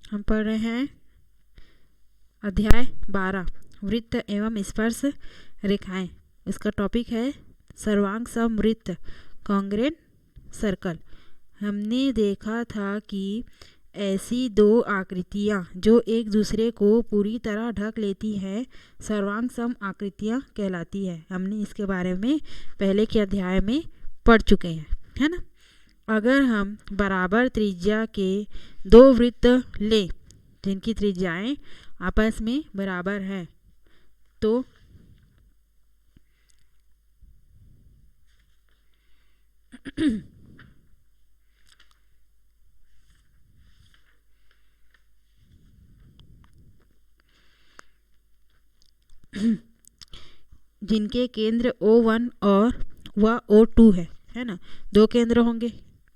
हम पढ़ रहे हैं अध्याय 12 वृत्त एवं स्पर्श रेखाएं। इसका टॉपिक है सर्वांग समवृत्त कॉन्ग्रेंट सर्कल। हमने देखा था कि ऐसी दो आकृतियाँ जो एक दूसरे को पूरी तरह ढक लेती हैं सर्वांग सम आकृतियाँ कहलाती है। हमने इसके बारे में पहले के अध्याय में पढ़ चुके हैं, है ना। अगर हम बराबर त्रिज्या के दो वृत्त लें जिनकी त्रिज्याएं आपस में बराबर हैं तो जिनके केंद्र O1 और वह O2 है ना। दो केंद्र होंगे,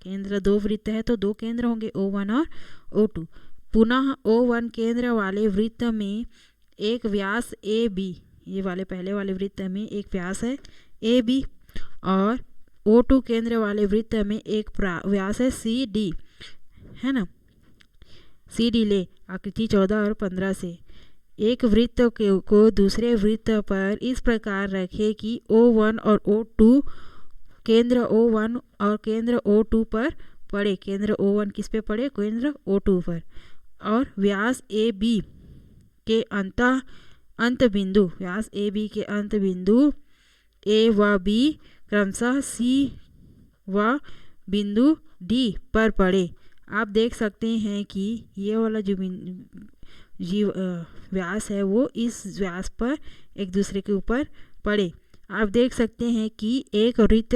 केंद्र दो वृत्त है तो दो केंद्र होंगे O1 और O2। पुनः O1 केंद्र वाले वृत्त में एक व्यास AB, ये वाले पहले वाले वृत्त में एक व्यास है AB, और O2 केंद्र वाले वृत्त में एक व्यास है CD, है ना। CD ले आकृति 14 और 15 से एक वृत्त को दूसरे वृत्त पर इस प्रकार रखें कि O1 और O2 केंद्र O1 और केंद्र O2 पर पड़े। केंद्र O1 किस पे पड़े? केंद्र O2 पर। और व्यास AB के अंत बिंदु, व्यास AB के अंत बिंदु A व B क्रमशः C व बिंदु D पर पड़े। आप देख सकते हैं कि ये वाला जो व्यास है वो इस व्यास पर एक दूसरे के ऊपर पड़े। आप देख सकते हैं कि एक वृत्त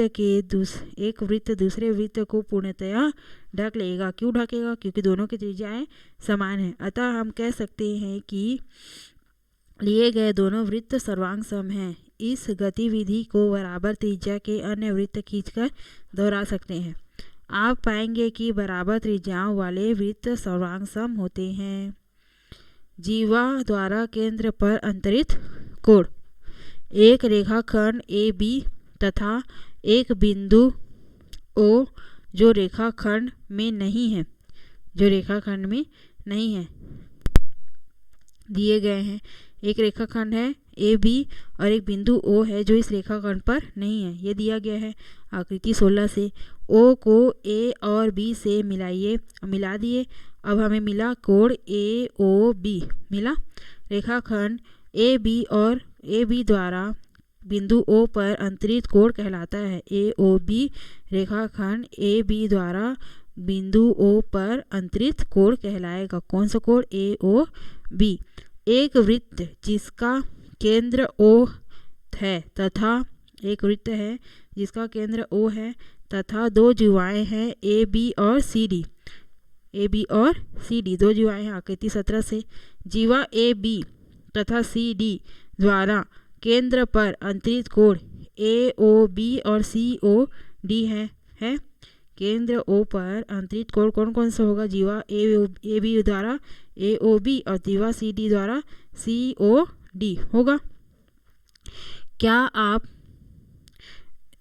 दूसरे वृत्त को पूर्णतया ढक लेगा। क्यों ढकेगा? क्योंकि दोनों की त्रिज्याएं समान हैं। अतः हम कह सकते हैं कि लिए गए दोनों वृत्त सर्वांग सम हैं। इस गतिविधि को बराबर त्रिज्या के अन्य वृत्त खींचकर दोहरा सकते हैं। आप पाएंगे कि बराबर त्रिज्याओं वाले वृत्त सर्वांग सम होते हैं। जीवा द्वारा केंद्र पर अंतरित कोण एक रेखाखंड AB तथा एक बिंदु O जो रेखाखंड में नहीं है, दिए गए हैं। एक रेखाखंड है AB और एक बिंदु O है जो इस रेखाखंड पर नहीं है, ये दिया गया है आकृति 16 से। O को A और B से मिला दिए। अब हमें मिला कोण AOB मिला। रेखाखंड AB और AB द्वारा बिंदु O पर अंतरित कोण कहलाता है। AOB रेखाखंड AB द्वारा बिंदु O पर अंतरित कोण कहलाएगा। कौन सा कोण? AOB। एक वृत्त जिसका केंद्र O है तथा एक वृत्त है जिसका केंद्र O है तथा दो जीवाएं हैं AB और CD, दो जीवाएं हैं आकृति 17 से। जीवा AB तथा CD द्वारा केंद्र पर अंतरित कोण AOB और COD है। केंद्र O पर अंतरित कोण कौन कौन सा होगा? जीवा AB द्वारा AOB और जीवा CD द्वारा COD होगा। क्या आप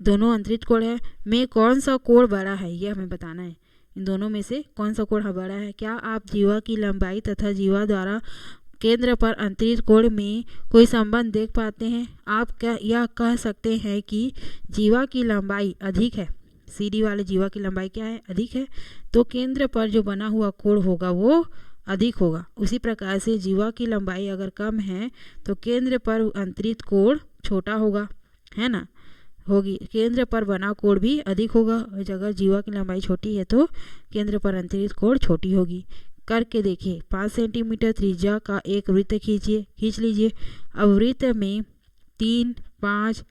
दोनों अंतरित कोण है में कौन सा कोण बड़ा है ये हमें बताना है। इन दोनों में से कौन सा कोण बड़ा है? क्या आप जीवा की लंबाई तथा जीवा द्वारा केंद्र पर अंतरित कोण में कोई संबंध देख पाते हैं? आप क्या यह कह सकते हैं कि जीवा की लंबाई अधिक है, CD वाले जीवा की लंबाई क्या है? अधिक है, तो केंद्र पर जो बना हुआ कोण होगा वो अधिक होगा। उसी प्रकार से जीवा की लंबाई अगर कम है तो केंद्र पर अंतरित कोण छोटा होगा, है ना, होगी। केंद्र पर बना कोण भी अधिक होगा। अगर जीवा की लंबाई छोटी है तो केंद्र पर अंतरित कोण छोटी होगी। करके देखिए। 5 सेंटीमीटर त्रिज्या का एक वृत्त खींच लीजिए। अब वृत्त में 3, 5,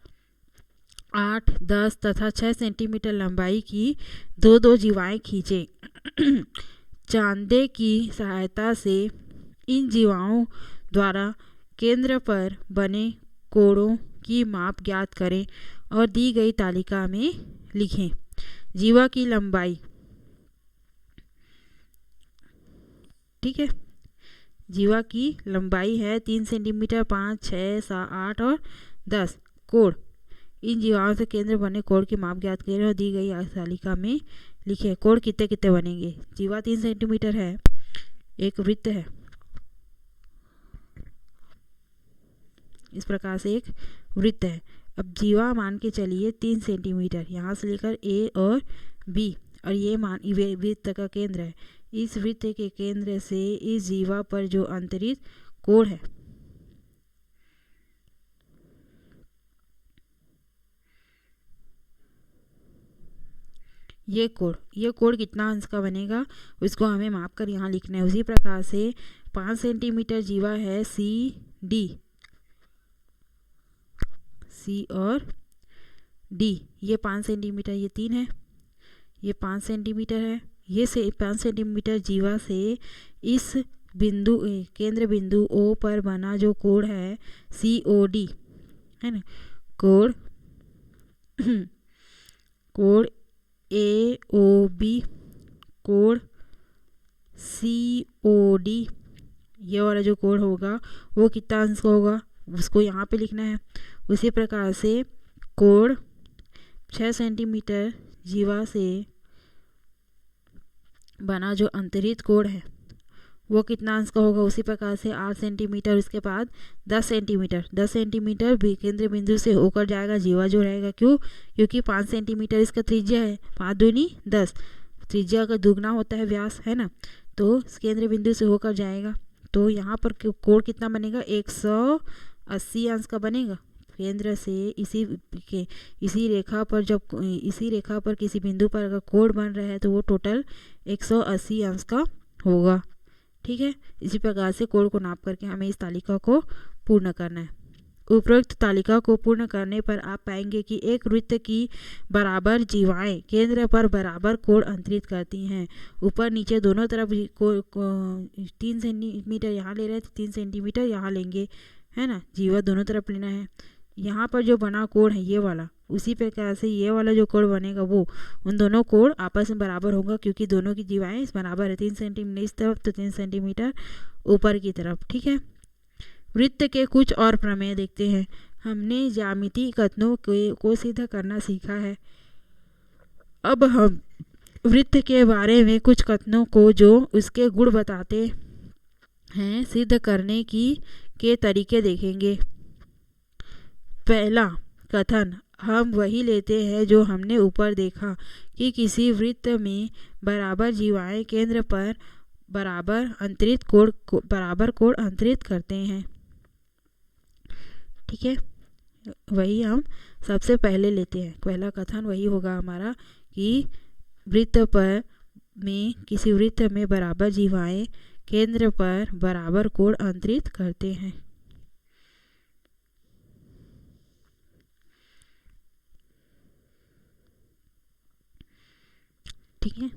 8, 10 तथा 6 सेंटीमीटर लंबाई की दो जीवाएं खींचें। चांदे की सहायता से इन जीवाओं द्वारा केंद्र पर बने कोणों की माप ज्ञात करें और दी गई तालिका में लिखें। जीवा की लंबाई, ठीक है, जीवा की लंबाई है 3 सेंटीमीटर, 5, 6, 7, 8 और 10। कोण, इन जीवाओं से केंद्र बने कोण की माप ज्ञात करें और दी गई तालिका में लिखें। कोण कितने कितने बनेंगे? जीवा 3 सेंटीमीटर है एक वृत्त है, इस प्रकार से एक वृत्त है। अब जीवा मान के चलिए 3 सेंटीमीटर, यहाँ से लेकर ए और बी, और ये वृत्त का केंद्र है। इस वृत्त के केंद्र से इस जीवा पर जो अंतरित कोण है, ये कोण कितना अंश का बनेगा उसको हमें माप कर यहाँ लिखना है। उसी प्रकार से 5 सेंटीमीटर जीवा है सी डी, सी और डी, ये 5 सेंटीमीटर, ये 3 है, ये 5 सेंटीमीटर है। ये 5 सेंटीमीटर जीवा से इस बिंदु केंद्र बिंदु ओ पर बना जो कोण है COD है ना, कोण AOB, कोण COD, ये वाला जो कोण होगा वो कितना अंश का होगा उसको यहाँ पे लिखना है। उसी प्रकार से कोण 6 सेंटीमीटर जीवा से बना जो अंतरित कोण है वो कितना अंश का होगा, उसी प्रकार से 8 सेंटीमीटर, उसके बाद 10 सेंटीमीटर केंद्र बिंदु से होकर जाएगा जीवा जो रहेगा। क्यों? क्योंकि 5 सेंटीमीटर इसका त्रिज्या है, 5 दूनी 10, त्रिज्या का दुगना होता है व्यास है ना, तो केंद्र बिंदु से होकर जाएगा। तो यहाँ पर कोण कितना बनेगा, 180 अंश का बनेगा। केंद्र से इसी रेखा पर जब इसी रेखा पर किसी बिंदु पर अगर कोण बन रहा है तो वो टोटल 180 अंश का होगा। ठीक है, इसी प्रकार से कोण को नाप करके हमें इस तालिका को पूर्ण करना है। उपरोक्त तालिका को पूर्ण करने पर आप पाएंगे कि एक वृत्त की बराबर जीवाएं केंद्र पर बराबर कोण अंतरित करती हैं। ऊपर नीचे दोनों तरफ 3 सेंटीमीटर यहाँ ले रहे हैं, 3 सेंटीमीटर यहाँ लेंगे है ना, जीवा दोनों तरफ लेना है। यहाँ पर जो बना कोण है ये वाला, उसी प्रकार से ये वाला जो कोण बनेगा वो उन दोनों कोण आपस में बराबर होगा, क्योंकि दोनों की जीवाएं बराबर है। 3 सेंटीमीटर इस तरफ तो 3 सेंटीमीटर ऊपर की तरफ। ठीक है, वृत्त के कुछ और प्रमेय देखते हैं। हमने ज्यामितीय कथनों को सिद्ध करना सीखा है। अब हम वृत्त के बारे में कुछ कथनों को जो उसके गुण बताते हैं सिद्ध करने के तरीके देखेंगे। पहला कथन हम वही लेते हैं जो हमने ऊपर देखा कि किसी वृत्त में बराबर जीवाएं केंद्र पर बराबर कोण अंतरित करते हैं। ठीक है, वही हम सबसे पहले लेते हैं। पहला कथन वही होगा हमारा कि किसी वृत्त में बराबर जीवाएं केंद्र पर बराबर कोण अंतरित करते हैं। ठीक है,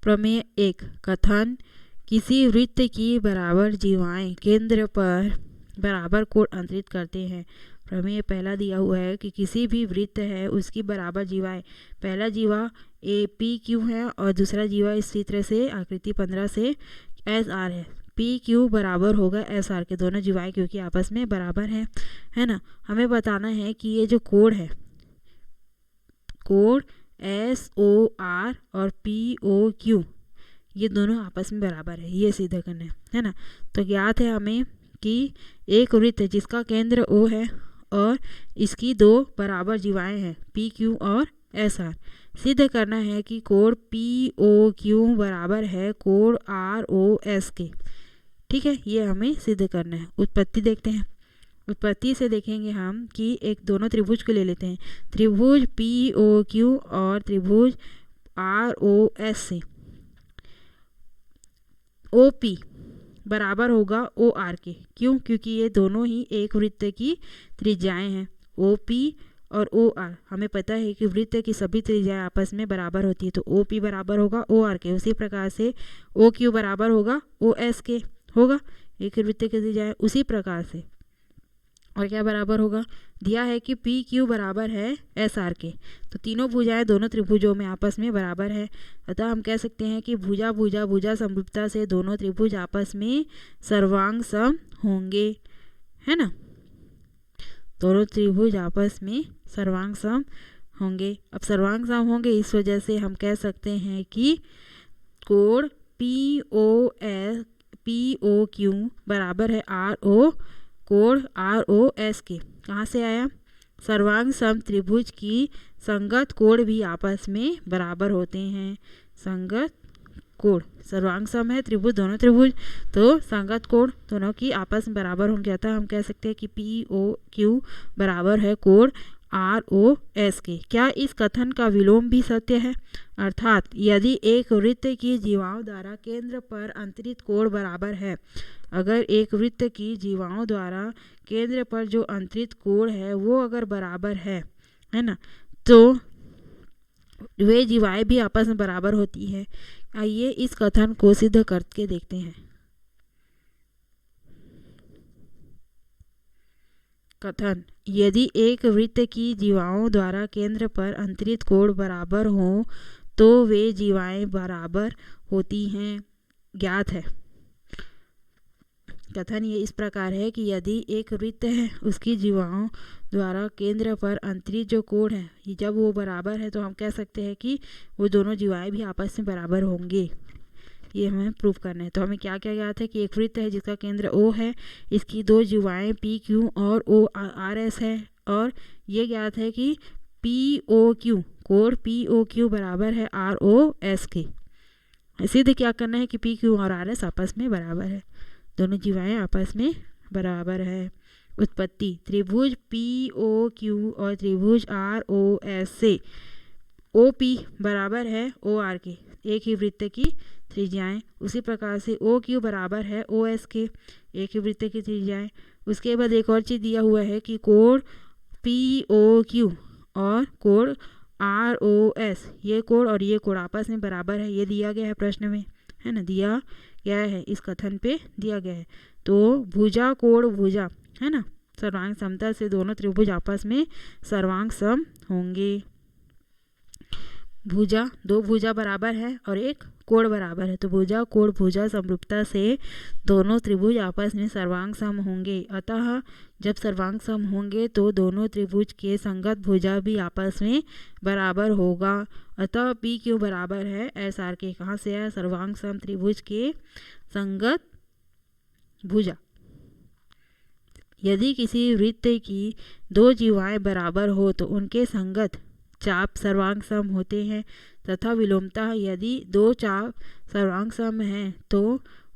प्रमेय 1 कथन किसी वृत्त की बराबर जीवाएं केंद्र पर बराबर कोण अंतरित करते हैं। प्रमेय पहला दिया हुआ है कि किसी भी वृत्त है उसकी बराबर जीवाएं, पहला जीवा APQ है और दूसरा जीवा इस चित्र से आकृति 15 से SR है। PQ बराबर होगा SR के, दोनों जीवाएं क्योंकि आपस में बराबर है ना। हमें बताना है कि ये जो कोण है, कोण SOR और POQ ये दोनों आपस में बराबर है, ये सिद्ध करना है ना। तो ज्ञात है हमें कि एक वृत्त जिसका केंद्र O है और इसकी 2 बराबर जीवाएं हैं PQ और SR, सिद्ध करना है कि कोण POQ बराबर है कोण ROS के। ठीक है, ये हमें सिद्ध करना है। उत्पत्ति देखते हैं। उत्पत्ति से देखेंगे हम कि एक दोनों त्रिभुज को ले लेते हैं, त्रिभुज POQ और त्रिभुज ROS से OP बराबर होगा OR के। क्यों? क्योंकि ये दोनों ही एक वृत्त की त्रिज्याएं हैं। OP और OR हमें पता है कि वृत्त की सभी त्रिज्याएं आपस में बराबर होती है, तो OP बराबर होगा OR के। उसी प्रकार से OQ बराबर होगा OS के, होगा एक वृत्त की त्रिज्याएं। उसी प्रकार से और क्या बराबर होगा, दिया है कि PQ बराबर है SR के, तो तीनों भुजाएं दोनों त्रिभुजों में आपस में बराबर है। अतः हम कह सकते हैं कि भुजा समरूपता से दोनों त्रिभुज आपस में सर्वांग सम होंगे, है ना। दोनों त्रिभुज आपस में सर्वांग सम होंगे। अब सर्वांग सम होंगे, इस वजह से हम कह सकते हैं कि कोण POQ बराबर है RO कोण ROS के। कहाँ से आया? सर्वांग सम त्रिभुज की संगत कोण भी आपस में बराबर होते हैं। संगत कोण, सर्वांग सम है त्रिभुज, दोनों त्रिभुज, तो संगत कोण दोनों की आपस में बराबर होंगे। अतः हम कह सकते हैं कि POQ बराबर है कोण ROS के। क्या इस कथन का विलोम भी सत्य है? अर्थात यदि एक वृत्त की जीवाओं द्वारा केंद्र पर अंतरित कोण बराबर है, अगर एक वृत्त की जीवाओं द्वारा केंद्र पर जो अंतरित कोण है वो अगर बराबर है ना, तो वे जीवाएं भी आपस में बराबर होती है। आइए इस कथन को सिद्ध करके देखते हैं। कथन: यदि एक वृत्त की जीवाओं द्वारा केंद्र पर अंतरित कोण बराबर हो तो वे जीवाएं बराबर होती हैं। ज्ञात है। कथन ये इस प्रकार है कि यदि एक वृत्त है उसकी जीवाओं द्वारा केंद्र पर अंतरित जो कोण है जब वो बराबर है तो हम कह सकते हैं कि वो दोनों जीवाएं भी आपस में बराबर होंगे। ये हमें प्रूव करना है। तो हमें क्या क्या ज्ञात है कि एक वृत्त है जिसका केंद्र O है, इसकी दो जीवाएं PQ और ORS है, और ये ज्ञात है कि POQ कोण POQ बराबर है ROS के। सिद्ध क्या करना है कि PQ और RS आपस में बराबर है, दोनों जीवाएं आपस में बराबर है। उत्पत्ति: त्रिभुज POQ और त्रिभुज ROS से OP बराबर है OR के, एक ही वृत्त की त्रिज्याएं। उसी प्रकार से OQ बराबर है OS के, एक ही वृत्त की त्रिज्याएं। उसके बाद एक और चीज़ दिया हुआ है कि कोण POQ और कोण ROS, ये कोण और ये कोण आपस में बराबर है। ये दिया गया है प्रश्न में, है ना, दिया गया है, इस कथन पे दिया गया है। तो भुजा कोण भुजा, है ना, सर्वांग समतल से दोनों त्रिभुज आपस में सर्वांग सम होंगे। भुजा, दो भुजा बराबर है और एक कोण बराबर है, तो भुजा कोण भुजा समरूपता से दोनों त्रिभुज आपस में सर्वांग सम होंगे। अतः जब सर्वांग सम होंगे तो दोनों त्रिभुज के संगत भुजा भी आपस में बराबर होगा। अतः PQ बराबर है SR के। कहाँ से है? सर्वांग सम त्रिभुज के संगत भुजा। यदि किसी वृत्त की दो जीवाएं बराबर हो तो उनके संगत चाप सर्वांग सम होते हैं, तथा विलोमतः यदि दो चाप सर्वांग सम हैं तो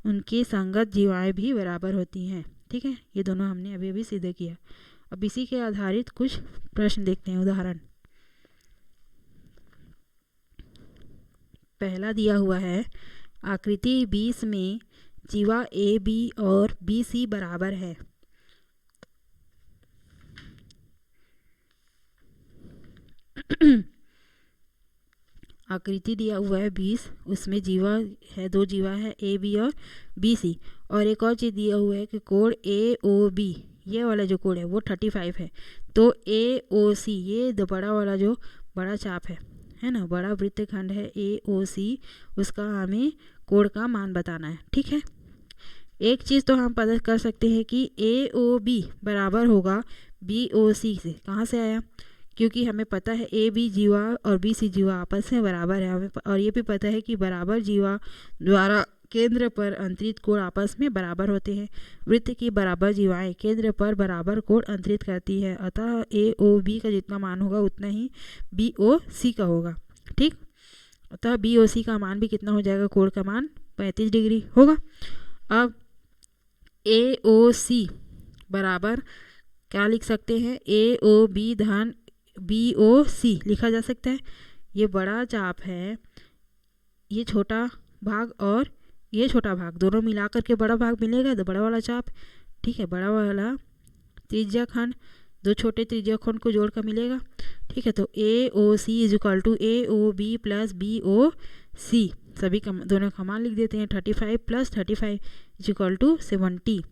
उनकी संगत जीवाएं भी बराबर होती हैं। ठीक है, ये दोनों हमने अभी अभी सिद्ध किया। अब इसी के आधारित कुछ प्रश्न देखते हैं। उदाहरण पहला दिया हुआ है, आकृति 20 में जीवा AB और BC बराबर है। आकृति दिया हुआ है 20, उसमें जीवा है, दो जीवा है AB और BC, और एक और चीज़ दिया हुआ है कि कोण AOB, ये वाला जो कोण है वो 35 है। तो AOC, ये बड़ा वाला जो बड़ा चाप है ना, बड़ा वृत्तखंड है AOC, उसका हमें कोण का मान बताना है। ठीक है, एक चीज़ तो हम पता कर सकते हैं कि AOB बराबर होगा BOC से। कहाँ से आया? क्योंकि हमें पता है AB जीवा और BC जीवा आपस में बराबर है हमें, और ये भी पता है कि बराबर जीवा द्वारा केंद्र पर अंतरित कोण आपस में बराबर होते हैं। वृत्त की बराबर जीवाएं केंद्र पर बराबर कोण अंतरित करती है, अतः AOB का जितना मान होगा उतना ही BOC का होगा। ठीक, अतः BOC का मान भी कितना हो जाएगा? कोण का मान 35 डिग्री होगा। अब AOC बराबर क्या लिख सकते हैं? AOB धन BOC लिखा जा सकता है। ये बड़ा चाप है, ये छोटा भाग और ये छोटा भाग दोनों मिलाकर के बड़ा भाग मिलेगा, तो बड़ा वाला चाप। ठीक है, बड़ा वाला त्रिज्या खंड दो छोटे त्रिज्या खंड को जोड़कर मिलेगा। ठीक है, तो AOC is equal to AOB plus BOC, सभी का दोनों का मान लिख देते हैं। 35 प्लस 35 इज इक्वल टू 70।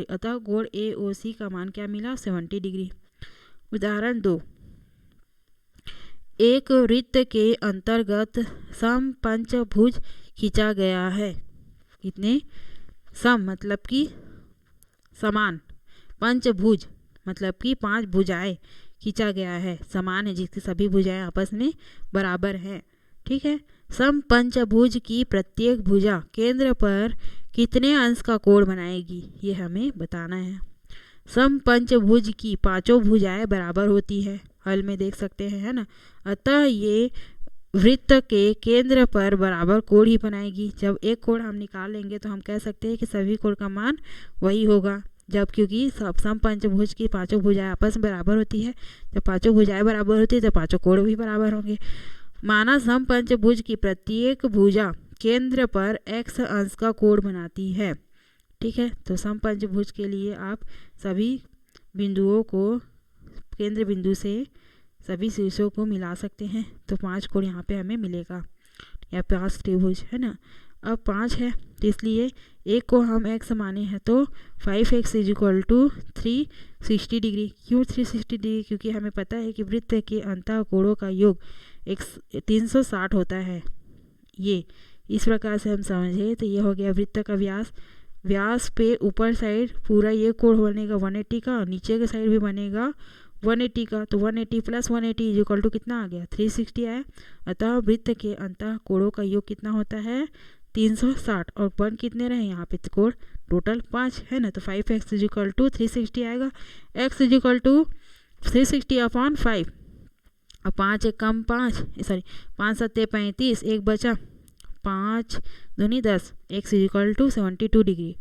अतः कोण AOC का मान क्या मिला? 70 डिग्री। उदाहरण 2, एक वृत्त के अंतर्गत सम पंचभुज खींचा गया है। कितने? सम मतलब कि समान, पंचभुज मतलब कि 5 भुजाएं खींचा गया है, समान है, जिसकी सभी भुजाएं आपस में बराबर हैं। ठीक है। समपंचभुज की प्रत्येक भुजा केंद्र पर कितने अंश का कोण बनाएगी, ये हमें बताना है। समपंचभुज की पांचों भुजाएं बराबर होती है, हल में देख सकते हैं, है ना। अतः ये वृत्त के केंद्र पर बराबर कोण ही बनाएगी। जब एक कोण हम निकाल लेंगे तो हम कह सकते हैं कि सभी कोण का मान वही होगा, जब क्योंकि समपंचभुज की पांचों भुजाएं आपस में बराबर होती है। जब पांचों भुजाएं बराबर होती है तो पांचों कोण भी बराबर होंगे। माना समपंचभुज की प्रत्येक भुजा केंद्र पर x अंश का कोण बनाती है, ठीक है। तो समपंचभुज के लिए आप सभी बिंदुओं को केंद्र बिंदु से सभी शीर्षों को मिला सकते हैं, तो 5 कोण यहाँ पे हमें मिलेगा, या 5 त्रिभुज, है ना। अब 5 है तो इसलिए एक को हम x माने हैं तो 5x = 360 डिग्री। क्यों 360 डिग्री? क्योंकि हमें पता है कि वृत्त के अंतः कोणों का योग 360 होता है। ये इस प्रकार से हम समझे तो ये हो गया वृत्त का व्यास। व्यास पे ऊपर साइड पूरा ये कोण बनेगा 180 का, नीचे के साइड भी बनेगा 180 का, तो 180 + 180 = कितना आ गया? 360 आया। अतः वृत्त के अंतः कोणों का योग कितना होता है? 360। और बन कितने रहे यहाँ पे कोण? टोटल 5 है ना, तो 5x = 360 आएगा। x = 360/5। अब 5 एक कम 5 7 35, एक बचा 5 दूनी 10, x = 72 डिग्री।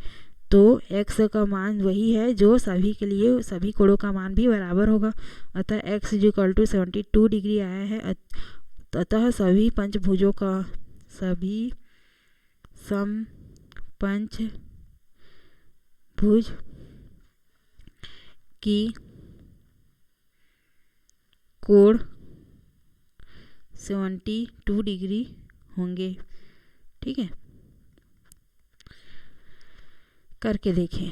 तो x का मान वही है जो सभी के लिए सभी कोणों का मान भी बराबर होगा। अतः x = 72 डिग्री आया है। अतः सभी पंचभुजों का सभी समपंचभुज की कोण 72 डिग्री होंगे, ठीक है। करके देखें।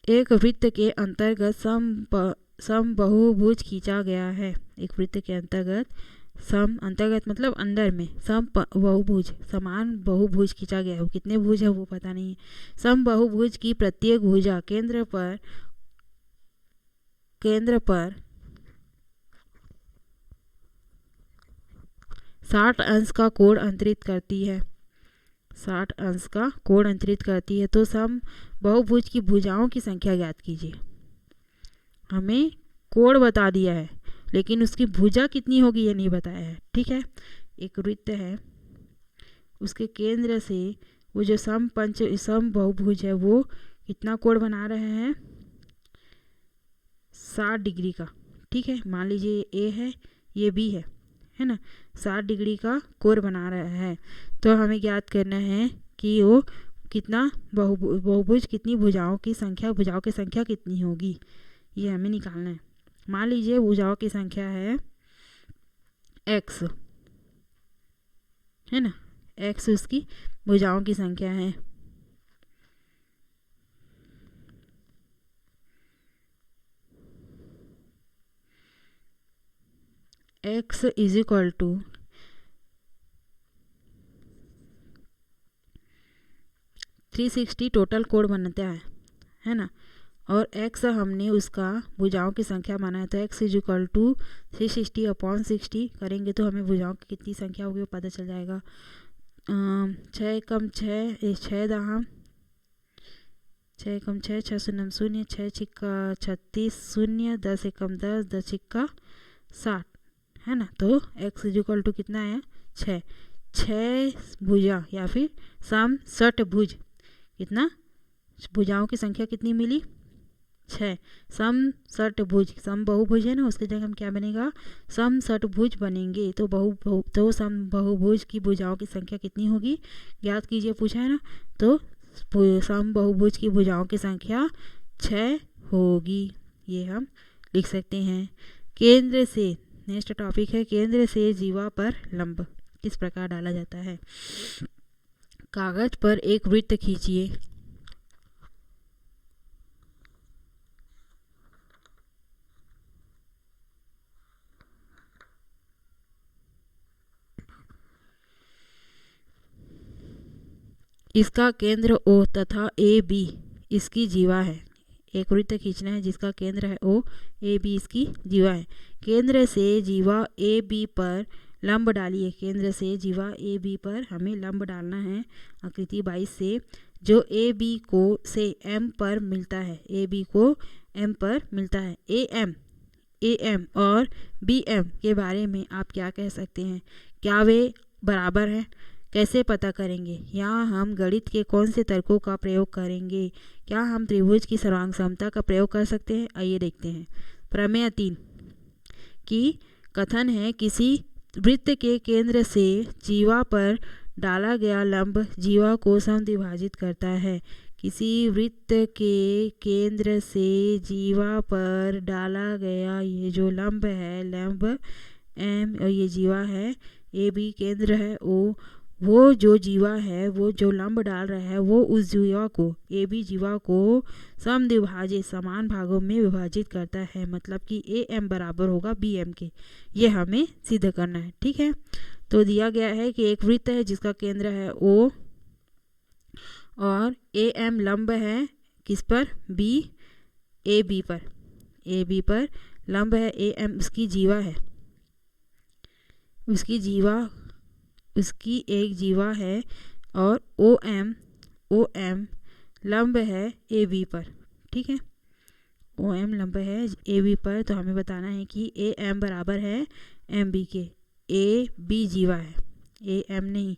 एक वृत्त के अंतर्गत समबाहुभुज खींचा गया है। एक वृत्त के अंतर्गत अंतर्गत मतलब अंदर में समबाहुभुज समान बहुभुज खींचा गया है। वो कितने भुज है वो पता नहीं है। समबाहुभुज की प्रत्येक भुजा केंद्र पर 60 अंश का कोण अंतरित करती है। 60 अंश का कोण अंतरित करती है। तो समबाहुभुज की भुजाओं की संख्या ज्ञात कीजिए। हमें कोण बता दिया है लेकिन उसकी भुजा कितनी होगी ये नहीं बताया है, ठीक है। एक वृत्त है, उसके केंद्र से वो जो समबाहुभुज है वो कितना कोण बना रहे हैं? 60 डिग्री का, ठीक है। मान लीजिए ए है, ये बी है ना। 60 डिग्री का कोण बना रहा है। तो हमें ज्ञात करना है कि वो कितना बहुभुज कितनी भुजाओं की संख्या कितनी होगी, ये हमें निकालना है। मान लीजिए भुजाओं की संख्या है x, है ना। x उसकी भुजाओं की संख्या है। x = 360 टोटल कोण बनता है ना। और x हमने उसका भुजाओं की संख्या माना है, तो x = 360/60 करेंगे तो हमें भुजाओं की कितनी संख्या होगी वो पता चल जाएगा। 6 कम 6 6 दहाम 6 कम 6 6 शून्य 0 6 छिक्का 36 0 10 एकम 10 10 छिक्का 60, है ना। तो x = कितना है? 6 भुजा या फिर समषटभुज कितना भुजाओं की संख्या कितनी मिली? 6। समषटभुज समबाहुभुज है ना, उसकी जगह हम क्या बनेगा? समषटभुज बनेंगे। तो समबाहुभुज की भुजाओं की संख्या कितनी होगी ज्ञात कीजिए, पूछा है ना। तो समबाहुभुज की भुजाओं की संख्या 6 होगी, ये हम लिख सकते हैं। केंद्र से नेक्स्ट टॉपिक है केंद्र से जीवा पर लंब किस प्रकार डाला जाता है। कागज पर एक वृत्त खींचिए। इसका केंद्र O तथा AB इसकी जीवा है। एक वृत्त खींचना है जिसका केंद्र है O, AB इसकी जीवा है। केंद्र से जीवा AB पर लंब डालिए। केंद्र से जीवा ए बी पर हमें लंब डालना है आकृति 22 से, जो ए बी को से एम पर मिलता है, ए बी को एम पर मिलता है। ए एम और बी एम के बारे में आप क्या कह सकते हैं? क्या वे बराबर हैं? कैसे पता करेंगे? यहाँ हम गणित के कौन से तर्कों का प्रयोग करेंगे? क्या हम त्रिभुज की सर्वांग समता का प्रयोग कर सकते हैं? आइए देखते हैं। प्रमेय 3 की कथन है, किसी वृत्त के केंद्र से जीवा पर डाला गया लंब जीवा को समद्विभाजित करता है। किसी वृत्त के केंद्र से जीवा पर डाला गया ये जो लंब है, लंब एम, और ये जीवा है, ए बी केंद्र है, वो जो जीवा है, वो जो लंब डाल रहा है, वो उस जीवा को, ए बी जीवा को समद्विभाजित समान भागों में विभाजित करता है। मतलब कि ए एम बराबर होगा बी एम के। ये हमें सिद्ध करना है। ठीक है, तो दिया गया है कि एक वृत्त है जिसका केंद्र है ओ, और ए एम लंब है किस पर? बी, ए बी पर, ए बी पर लंब है। ए एम उसकी जीवा है, उसकी एक जीवा है, और ओ एम लंब है ए बी पर। ठीक है, ओ एम लंब है ए बी पर। तो हमें बताना है कि ए एम बराबर है एम बी के। ए बी जीवा है, ए एम नहीं,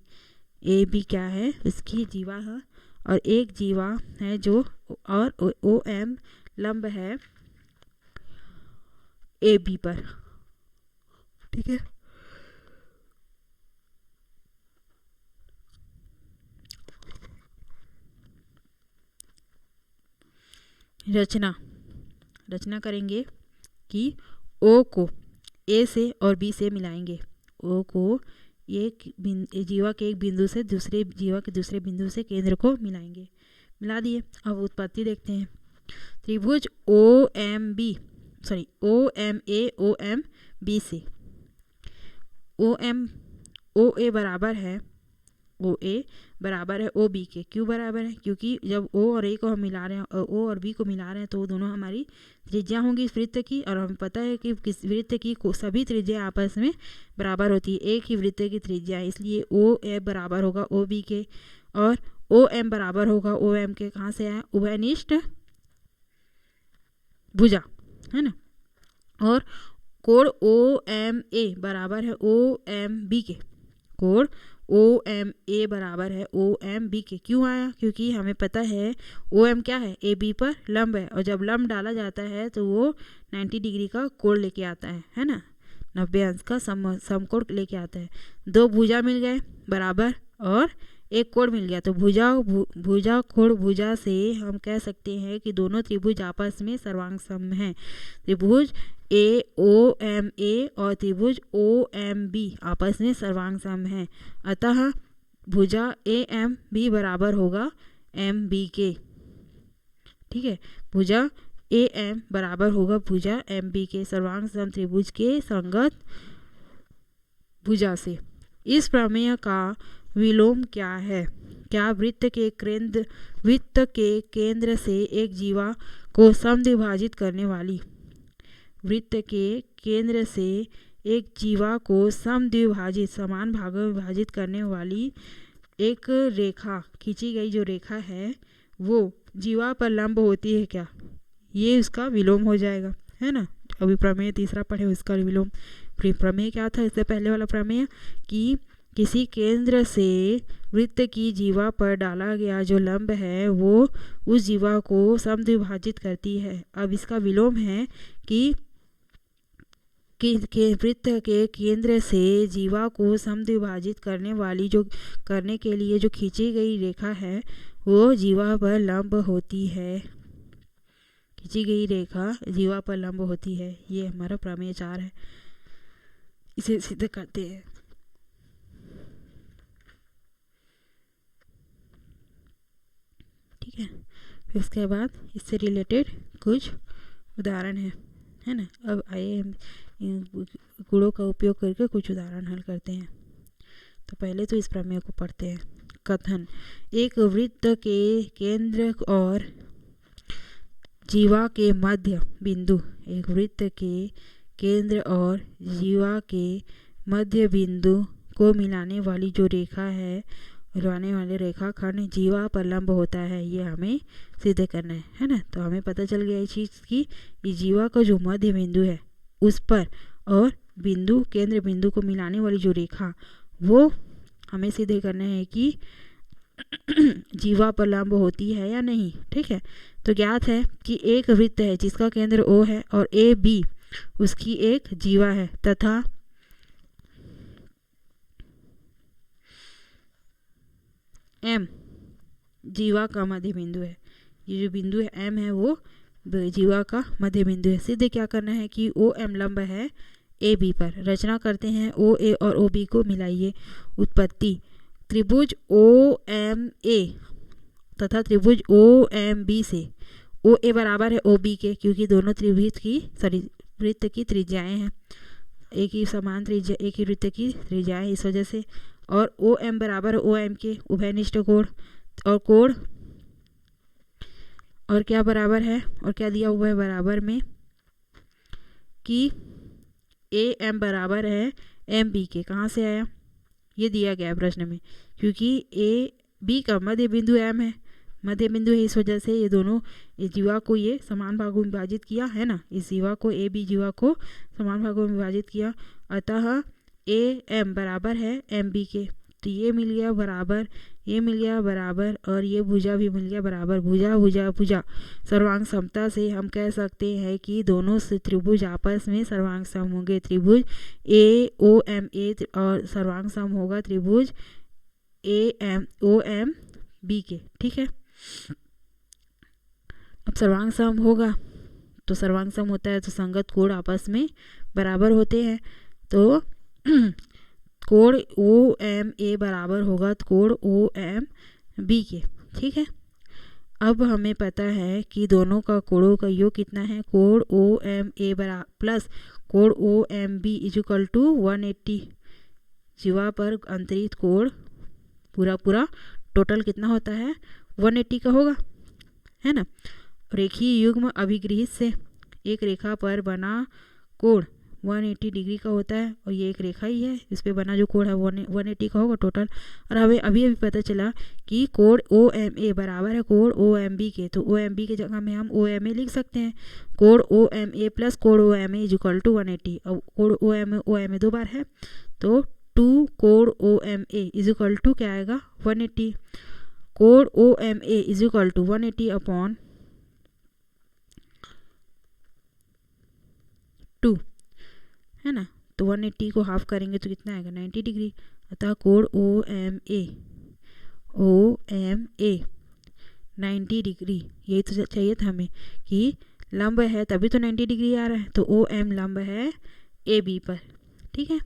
ए बी क्या है? उसकी जीवा है, और एक जीवा है जो, और ओ एम लंब है ए बी पर। ठीक है, रचना करेंगे कि ओ को ए से और बी से मिलाएंगे। ओ को एक जीवा के एक बिंदु से दूसरे जीवा के दूसरे बिंदु से केंद्र को मिलाएंगे। मिला दिए। अब उत्पत्ति देखते हैं। त्रिभुज O M A O M B से ओ ए बराबर है ओ बी के। क्यों बराबर है? क्योंकि जब ओ और ए को हम मिला रहे हैं, ओ और बी को मिला रहे हैं, तो दोनों हमारी त्रिज्या होंगी इस वृत्त की, और हमें पता है कि किस वृत्त की सभी त्रिज्या आपस में बराबर होती है, एक ही वृत्त की त्रिज्या, इसलिए ओ ए बराबर होगा ओ बी के, और ओ एम बराबर होगा ओ एम के। कहाँ से आया? उभयनिष्ठ भुजा, है ना। और कोण ओ एम ए बराबर है ओ एम बी के। कोण ओ एम ए बराबर है ओ एम बी के। क्यों आया? क्योंकि हमें पता है ओ एम क्या है? ए बी पर लंब है, और जब लंब डाला जाता है तो वो 90 डिग्री का कोण लेके आता है ना, 90 अंश का समकोण लेके आता है। दो भुजा मिल गए बराबर, और एक कोण मिल गया, तो भुजा कोण भुजा से हम कह सकते हैं कि दोनों त्रिभुज आपस में सर्वांग सम हैं। त्रिभुज ए ओ एम ए और त्रिभुज ओ एम बी आपस में सर्वांग सम हैं। अतः भुजा ए एम बी बराबर होगा एम बी के। ठीक है, भुजा ए एम बराबर होगा भुजा एम बी के, सर्वांग सम त्रिभुज के संगत भुजा से। इस प्रमेय का विलोम क्या है? क्या वृत्त के केंद्र से एक जीवा को समद्विभाजित करने वाली, वृत्त के केंद्र से एक जीवा को समद्विभाजित समान भागों में विभाजित करने वाली एक रेखा खींची गई जो रेखा है, वो जीवा पर लंब होती है क्या? ये उसका विलोम हो जाएगा, है ना। अभी प्रमेय तीसरा पढ़े, उसका विलोम। प्रमेय क्या था इससे पहले वाला प्रमेय? कि किसी केंद्र से वृत्त की जीवा पर डाला गया जो लंब है, वो उस जीवा को समद्विभाजित करती है। अब इसका विलोम है कि वृत्त के केंद्र से जीवा को समद्विभाजित करने वाली करने के लिए जो खींची गई रेखा है, वो जीवा पर लंब होती है। खींची गई रेखा जीवा पर लंब होती है। ये हमारा प्रमेय 4 है। इसे सिद्ध करते हैं। ठीक है, फिर उसके बाद इससे रिलेटेड कुछ उदाहरण है ना। अब आइए हम गुणों का उपयोग करके कुछ उदाहरण हल करते हैं। तो पहले तो इस प्रमेय को पढ़ते हैं। कथन: एक वृत्त के केंद्र और जीवा के मध्य बिंदु, एक वृत्त के केंद्र और जीवा के मध्य बिंदु को मिलाने वाली जो रेखा है, मिलाने वाले रेखाखंड जीवा पर लंब होता है, ये हमें सिद्ध करना है ना। तो हमें पता चल गया इस चीज़ की, ये जीवा का जो मध्य बिंदु है उस पर और बिंदु केंद्र बिंदु को मिलाने वाली जो रेखा, वो हमें सिद्ध करना है कि जीवा पर लंब होती है या नहीं। ठीक है, तो ज्ञात है कि एक वृत्त है जिसका केंद्र O है और AB उसकी एक जीवा है तथा M जीवा का मध्य बिंदु है। ये जो बिंदु है M है वो जीवा का मध्य बिंदु है। सिद्ध क्या करना है कि OM लंब है AB पर। रचना करते हैं, OA और OB को मिलाइए। उत्पत्ति, त्रिभुज OMA तथा त्रिभुज OMB से OA बराबर है OB के, क्योंकि दोनों त्रिभुज की वृत्त की त्रिज्याएं हैं, एक ही समान त्रिज्या, एक ही वृत्त की त्रिज्याएं, इस वजह से। और OM बराबर है OM के, उभयनिष्ठ कोण। और कोण और क्या बराबर है, और क्या दिया हुआ है बराबर में कि AM बराबर है MB के। कहाँ से आया, ये दिया गया प्रश्न में, क्योंकि AB का मध्य बिंदु M है, मध्य बिंदु है, इस वजह से ये दोनों इस जीवा को ये समान भागों में विभाजित किया है ना। इस जीवा को AB जीवा को समान भागों में विभाजित किया, अतः AM बराबर है MB के। तो ये मिल गया बराबर, ये मिल गया बराबर, और ये भुजा भी मिल गया बराबर। भुजा भुजा भुजा सर्वांग समता से हम कह सकते हैं कि दोनों से त्रिभुज आपस में सर्वांग सम होंगे। त्रिभुज AOMA और सर्वांग सम होगा त्रिभुज OMB के। ठीक है, अब सर्वांग सम होगा तो सर्वांग सम होता है तो संगत कोण आपस में बराबर होते हैं। तो कोण OMA बराबर होगा कोण OMB के। ठीक है, अब हमें पता है कि दोनों का कोणों का योग कितना है, कोण OMA बराबर प्लस कोण OMB इक्वल टू 180। जीवा पर अंतरित कोण पूरा टोटल कितना होता है, 180 का होगा, है ना। रेखीय युग्म अभिगृहित से एक रेखा पर बना कोण 180 डिग्री का होता है, और ये एक रेखा ही है, इस पे बना जो कोण है 180 का होगा टोटल। और हमें अभी पता चला कि कोण OMA बराबर है कोण OMB के, तो OMB के जगह में हम OMA लिख सकते हैं। कोण OMA प्लस कोण OMA इक्वल टू 180। अब कोण OMA 2 बार है, तो 2 कोण OMA इक्वल टू क्या आएगा, 180। कोण OMA इक्वल टू 180 अपॉन 2, है ना। तो 180 को हाफ करेंगे तो कितना आएगा, 90 डिग्री। अतः कोण OMA 90 डिग्री। यही तो चाहिए था हमें कि लंब है तभी तो 90 डिग्री आ रहा है, तो OM लंब है AB पर। ठीक है,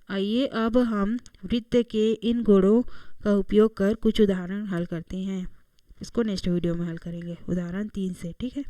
आइए अब हम वृत्त के इन गुणों का उपयोग कर कुछ उदाहरण हल करते हैं। इसको नेक्स्ट वीडियो में हल करेंगे, उदाहरण 3 से। ठीक है।